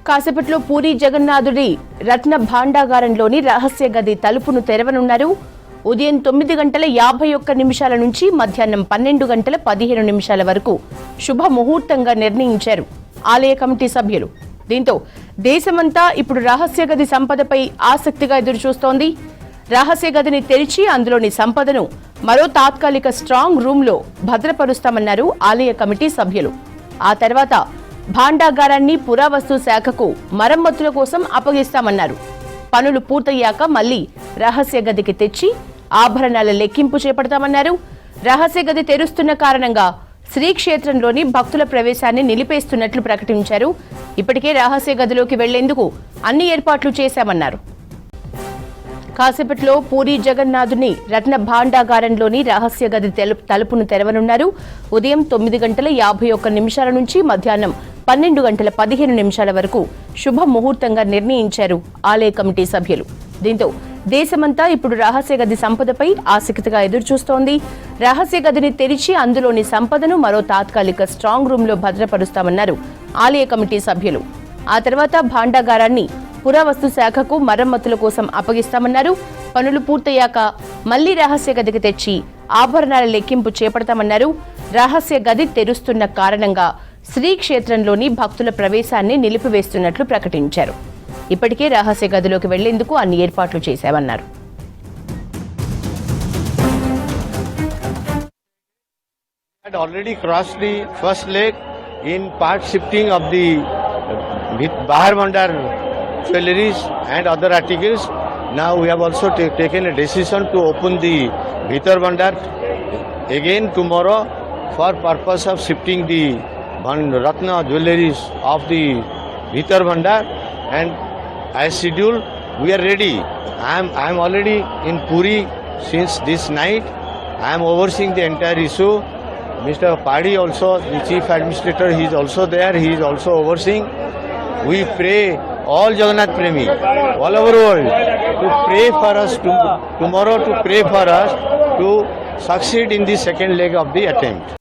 కాసేపట్లో పూరి జగన్నాథుడి రత్న భాండాగారంలోని రహస్య గది తలుపును తెరవనున్నారు. ఉదయం 9:51 నుంచి మధ్యాహ్నం 12:15 వరకు శుభ ముహూర్తంగా నిర్ణయించారు ఆలయ కమిటీ సభ్యులు. దీంతో దేశమంతా ఇప్పుడు రహస్య గది సంపదపై ఆసక్తిగా ఎదురుచూస్తోంది. రహస్య గదిని తెరిచి అందులోని సంపదను మరో తాత్కాలిక స్ట్రాంగ్ రూమ్లో భద్రపరుస్తామన్నారు ఆలయ కమిటీ సభ్యులు. ఆ తర్వాత భాండాగారాన్ని పురావస్తు శాఖకు మరమ్మతుల కోసం అప్పగిస్తామన్నారు. పనులు పూర్తయ్యాక మళ్లీ రహస్య గదికి తెచ్చి ఆభరణాల లెక్కింపు చేపడతామన్నారు. రహస్య గది తెరుస్తున్న కారణంగా శ్రీక్షేత్రంలోని భక్తుల ప్రవేశాన్ని నిలిపేస్తున్నట్లు ప్రకటించారు. ఇప్పటికే రహస్య గదిలోకి వెళ్లేందుకు అన్ని ఏర్పాట్లు చేశామన్నారు. కాసేపట్లో పూరి జగన్నాథుని రత్న భాండాగారంలోని రహస్య గది తలుపును తెరవనున్నారు. ఉదయం 9:51 నుంచి మధ్యాహ్నం 12:15 వరకు శుభ ముహూర్తంగా నిర్ణయించారు ఆలయ కమిటీ సభ్యులు. దీంతో దేశమంతా ఇప్పుడు రహస్య గది సంపదపై ఆసక్తిగా ఎదురుచూస్తోంది. రహస్య గదిని తెరిచి అందులోని సంపదను మరో తాత్కాలిక స్ట్రాంగ్ రూమ్లో భద్రపరుస్తామన్నారు ఆలయ కమిటీ సభ్యులు. ఆ తర్వాత భాండాగారాన్ని పురావస్తు శాఖకు మరమ్మతుల కోసం అప్పగిస్తామన్నారు. పనులు పూర్తయ్యాక మళ్లీ రహస్య గదికి తెచ్చి ఆభరణాల లెక్కింపు చేపడతామన్నారు. రహస్య గది తెరుస్తున్న కారణంగా శ్రీక్షేత్రంలోని భక్తుల ప్రవేశాన్ని నిలిపివేస్తున్నట్లు ప్రకటించారు. ఇప్పటికే రహస్య గదిలోకి వెళ్లేందుకు అన్ని ఏర్పాట్లు చేశామన్నారు. Already crossed the first leg in part shifting of the Bahar Bhandar jewelries and other articles. Now we have also taken a decision to open the Bhitar Bhandar again tomorrow for purpose of shifting the Ratna jewelries of the Bhitar Bhandar, and as scheduled we are ready. I am already in Puri since this night. I am overseeing the entire issue. Mr. Padi also, the chief administrator, he is also there. He is also overseeing. We pray all Jagannath Premi all over the world to pray for us tomorrow, to pray for us to succeed in the second leg of the attempt.